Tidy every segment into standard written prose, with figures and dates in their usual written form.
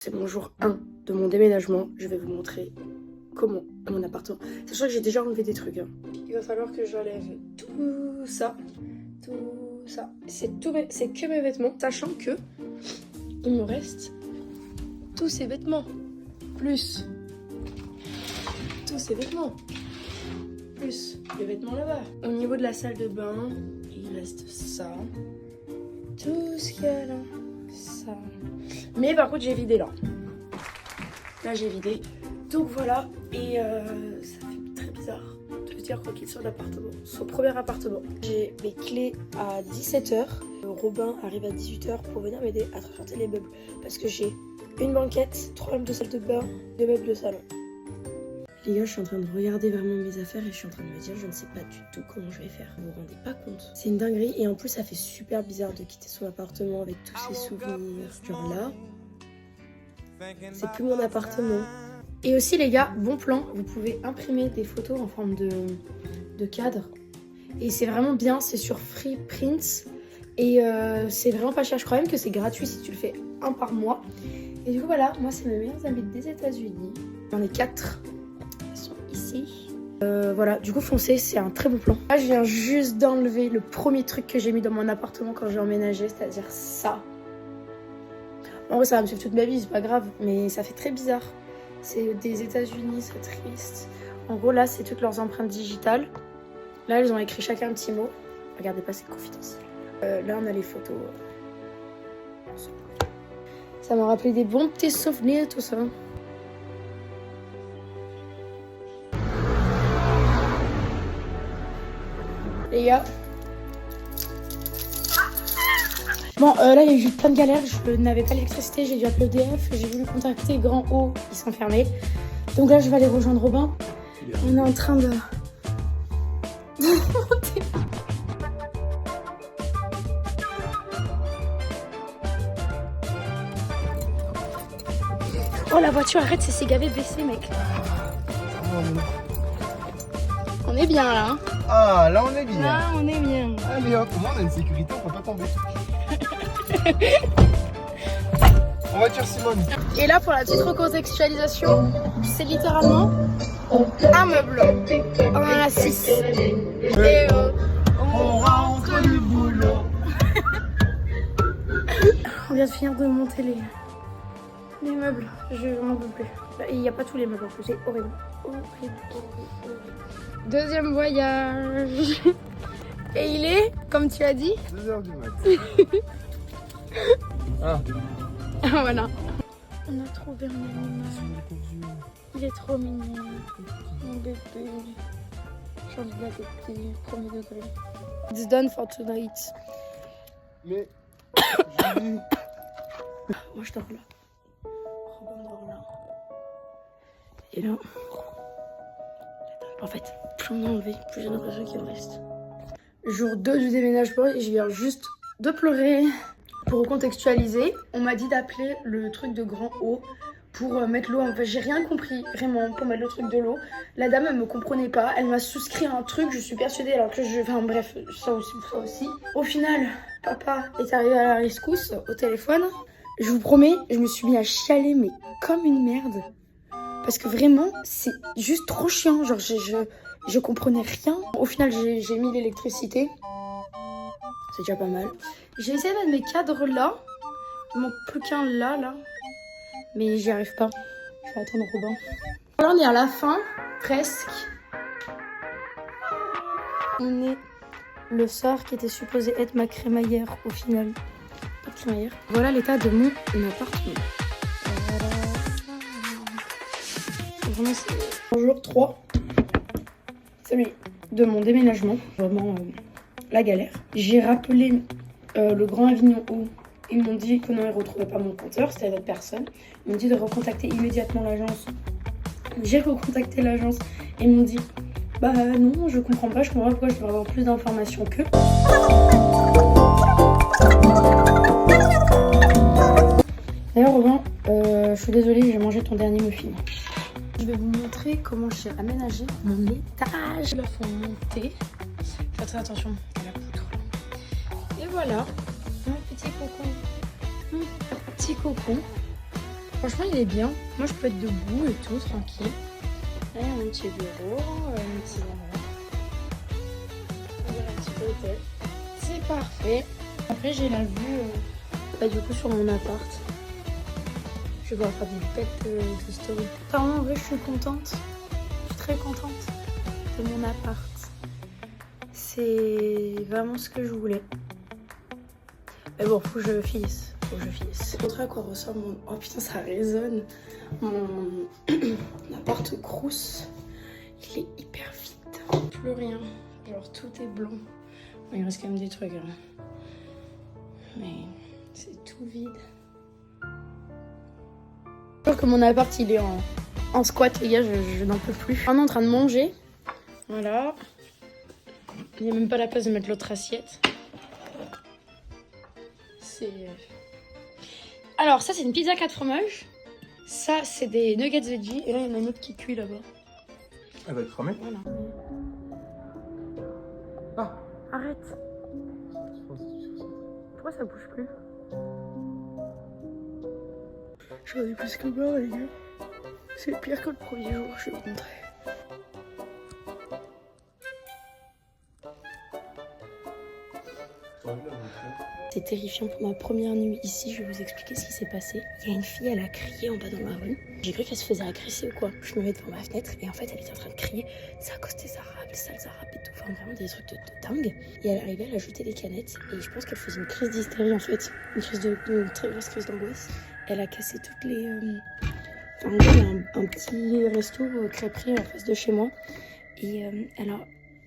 C'est mon jour 1 de mon déménagement. Je vais vous montrer comment mon appartement. Sachant que j'ai déjà enlevé des trucs. Il va falloir que j'enlève tout ça. Tout ça. C'est que mes vêtements. Sachant que il me reste tous ces vêtements. Plus tous ces vêtements. Plus les vêtements là-bas. Au niveau de la salle de bain, il reste ça. Tout ce qu'il y a là. Ça. Mais par contre j'ai vidé là. Là j'ai vidé. Donc voilà. Et ça fait très bizarre de dire quoi qu'il soit d'appartement. Son premier appartement. J'ai mes clés à 17h. Robin arrive à 18h pour venir m'aider à transporter les meubles. Parce que j'ai une banquette, 3 meubles de salle de bain, 2 meubles de salon. Les gars, je suis en train de regarder vraiment mes affaires et je suis en train de me dire, je ne sais pas du tout comment je vais faire. Vous vous rendez pas compte? C'est une dinguerie et en plus, ça fait super bizarre de quitter son appartement avec tous ces souvenirs. Genre là, c'est plus mon appartement. Et aussi, les gars, bon plan, vous pouvez imprimer des photos en forme de cadre. Et c'est vraiment bien, c'est sur Free Prints. Et c'est vraiment pas cher. Je crois même que c'est gratuit si tu le fais un par mois. Et du coup, voilà, moi, c'est mes meilleurs amis des États-Unis. J'en ai 4. Ici. Voilà, du coup foncez, c'est un très bon plan. Là je viens juste d'enlever le premier truc que j'ai mis dans mon appartement quand j'ai emménagé, c'est-à-dire ça. En vrai ça va me suivre toute ma vie, c'est pas grave, mais ça fait très bizarre. C'est des États-Unis, c'est triste. En gros là c'est toutes leurs empreintes digitales. Là elles ont écrit chacun un petit mot. Regardez pas, c'est confidentiel. Là on a les photos. Ça m'a rappelé des bons petits souvenirs tout ça. Les gars. Bon, là, il y a eu plein de galères. Je n'avais pas l'électricité, j'ai dû appeler EDF. J'ai voulu contacter Grand O, ils sont fermés. Donc là, je vais aller rejoindre Robin. On est en train de monter. Oh, la voiture, arrête, c'est gavé baissé, mec. On est bien là. Hein. Ah, là on est bien. Là on est bien. Allez hop, au moins on a une sécurité, on peut pas tomber. En voiture Simone. Et là pour la petite recontextualisation, c'est littéralement un meuble. On en a 6. Et on rentre du boulot. On vient de finir de monter les meubles. Je m'en veux plus. Il n'y a pas tous les meubles en plus, c'est horrible. Deuxième voyage. Et il est, comme tu as dit, 2h du mat. Ah. Voilà. On a trouvé un animal. Il est trop mignon. Mon bébé. J'ai envie de l'adopter. Premier degré. It's done for tonight. Mais, Julie. Moi je dors là. Robin dort là. Et là. En fait, plus on a enlevé, plus j'ai l'impression qu'il en reste. Jour 2 du déménagement et je viens juste de pleurer. Pour recontextualiser, on m'a dit d'appeler le truc de Grand O pour mettre l'eau. En fait, j'ai rien compris vraiment pour mettre le truc de l'eau. La dame, elle me comprenait pas. Elle m'a souscrit un truc, je suis persuadée alors que je... Enfin bref, ça aussi. Au final, papa est arrivé à la rescousse au téléphone. Je vous promets, je me suis mis à chialer mais comme une merde. Parce que vraiment, c'est juste trop chiant. Genre, je comprenais rien. Au final, j'ai mis l'électricité. C'est déjà pas mal. J'ai essayé de mettre mes cadres là. Il manque plus qu'un là. Mais j'y arrive pas. Je vais attendre Robin. Là, on est à la fin, presque. On est le soir qui était supposé être ma crémaillère au final. Pas de crémaillère. Voilà l'état de mon appartement. Vraiment, c'est jour 3. Celui de mon déménagement. Vraiment la galère. J'ai rappelé le Grand Avignon Eau. Ils m'ont dit que non, ils ne retrouvaient pas mon compteur, c'était d'autres personnes. Ils m'ont dit de recontacter immédiatement l'agence. J'ai recontacté l'agence et ils m'ont dit bah non, je comprends pas pourquoi je devrais avoir plus d'informations qu'eux. D'ailleurs Robin, je suis désolée, j'ai mangé ton dernier muffin. Je vais vous montrer comment j'ai aménagé mon étage. Là, faut monter. Faites très attention à la poutre. Et voilà, mon petit cocon. Mon petit cocon. Franchement, il est bien. Moi, je peux être debout et tout, tranquille. Là, il y a un petit bureau, un petit un petit hôtel. C'est parfait. Après, j'ai la vue du coup sur mon appart. Je vais pouvoir faire des bêtes de story. Apparemment, en vrai, je suis contente. Je suis très contente de mon appart. C'est vraiment ce que je voulais. Mais bon, faut que je finisse. Faut que je finisse. Je vais montrer à quoi ressemble mon... Oh putain, ça résonne. Mon appart Crous. Il est hyper vide. Plus rien. Genre, tout est blanc. Bon, il reste quand même des trucs. Hein. Mais c'est tout vide. Je trouve que mon appart, il est en squat, les gars. Je n'en peux plus. On est en train de manger. Voilà. Il n'y a même pas la place de mettre l'autre assiette. Alors, ça, c'est une pizza 4 fromages. Ça, c'est des nuggets veggie. Et là, il y en a une autre qui cuit là-bas. Elle va être cramée. Voilà. Ah, Arrête. Pourquoi ça bouge plus? J'en ai plus que blanc, les gars. C'est pire que le premier jour, je vais vous montrer. C'est terrifiant pour ma première nuit ici, je vais vous expliquer ce qui s'est passé. Il y a une fille, elle a crié en bas dans la rue. J'ai cru qu'elle se faisait agresser ou quoi. Je me mets devant ma fenêtre et en fait elle était en train de crier. C'est à cause des arabes, des sales arabes et tout. Enfin vraiment des trucs de dingue. Et elle arrivait, elle a jeté des canettes et je pense qu'elle faisait une crise d'hystérie en fait. Une très grosse crise d'angoisse. Elle a cassé toutes les... Enfin en gros il y a un petit resto crêperie en face de chez moi. Et elle a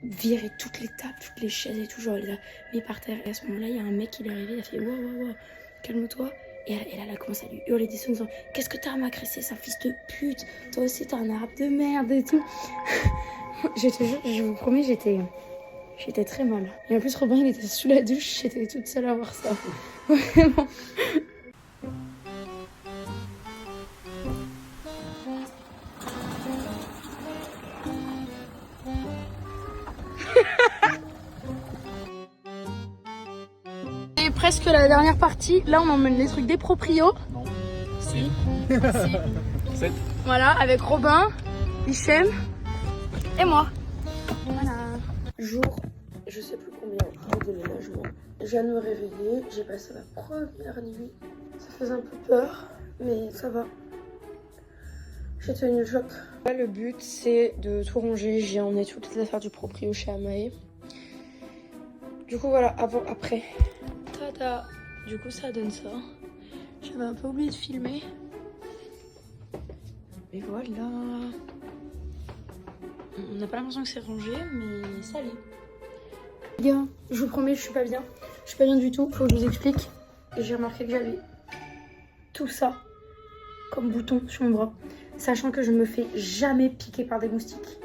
viré toutes les tables, toutes les chaises et tout, genre elle les a mis par terre. Et à ce moment-là, il y a un mec qui est arrivé, il a fait wow, calme-toi. Et elle a commencé à lui hurler des sons en disant qu'est-ce que t'as à m'agresser, c'est un fils de pute, toi aussi t'es un arabe de merde et tout. Je te jure, je vous promets, j'étais très mal. Et en plus, Robin il était sous la douche, j'étais toute seule à voir ça. Vraiment. Et presque la dernière partie. Là, on emmène les trucs des proprios. non. Si. 7. Voilà, avec Robin, Hichem et moi. Voilà. Jour, je sais plus combien de déménagement. Je viens de me réveiller. J'ai passé ma première nuit. Ça faisait un peu peur, mais ça va. J'ai tenu le choc. Là, le but, c'est de tout ranger. J'ai emmené toutes les affaires du proprio chez Amae. Du coup, voilà, avant, après. Tada! Du coup, ça donne ça. J'avais un peu oublié de filmer. Et voilà. On n'a pas l'impression que c'est rangé, mais ça l'est. Les gars, je vous promets, je suis pas bien. Je suis pas bien du tout. Faut que je vous explique. J'ai remarqué que j'avais tout ça comme bouton sur mon bras. Sachant que je ne me fais jamais piquer par des moustiques.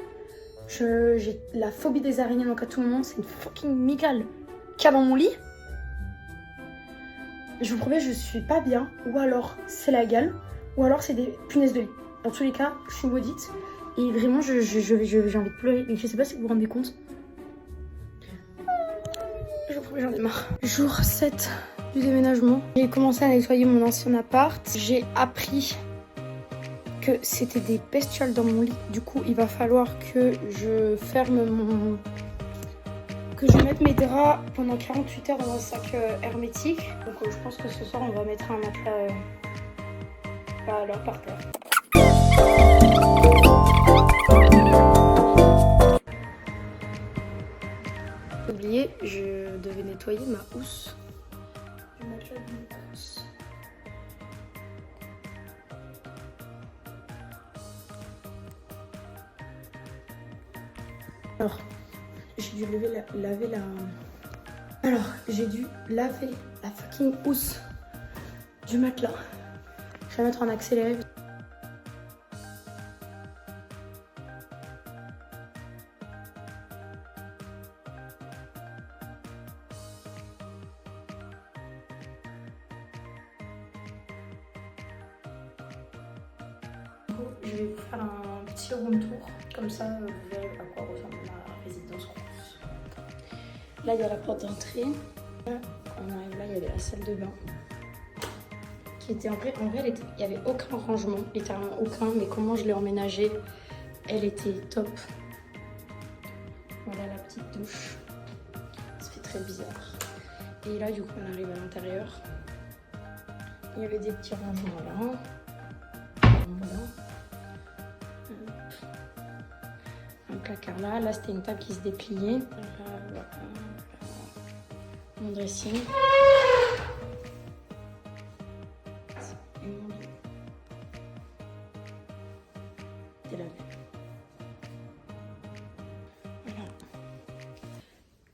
J'ai la phobie des araignées, donc à tout moment, c'est une fucking migale qu'il y a dans mon lit. Je vous promets, je suis pas bien. Ou alors, c'est la gale. Ou alors, c'est des punaises de lit. Dans tous les cas, je suis maudite. Et vraiment, j'ai envie de pleurer. Mais je sais pas si vous vous rendez compte. Je vous promets, j'en ai marre. Jour 7 du déménagement. J'ai commencé à nettoyer mon ancien appart. J'ai appris que c'était des bestioles dans mon lit. Du coup, il va falloir que je ferme mon... que je mette mes draps pendant 48 heures dans un sac hermétique. Donc je pense que ce soir, on va mettre un matelas là par terre. J'ai oublié, je devais nettoyer ma housse. Le matelas de mon housse. Alors, j'ai dû laver la... Alors, j'ai dû laver la fucking housse du matelas. Je vais mettre en accéléré. Je vais vous faire un petit room tour, comme ça vous verrez à quoi ressemble ma résidence Crous. Là il y a la porte d'entrée, on arrive là, il y avait la salle de bain qui était en vrai il n'y avait aucun rangement, littéralement aucun, mais comment je l'ai emménagée, elle était top. Voilà la petite douche, ça fait très bizarre. Et là du coup on arrive à l'intérieur, il y avait des petits rangements là, voilà. Un placard là c'était une table qui se dépliait, voilà. Mon dressing. Et la vue. Voilà.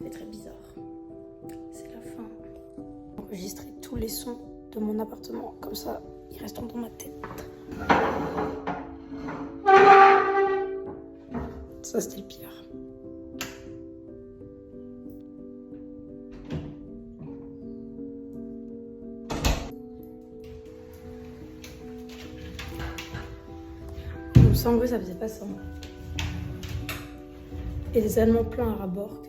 C'est très bizarre. C'est la fin. Enregistrer tous les sons de mon appartement. Comme ça, ils resteront dans ma tête. Ça, c'était le pire. Ça, en vrai, ça faisait pas ça. Et des Allemands pleins à rabord.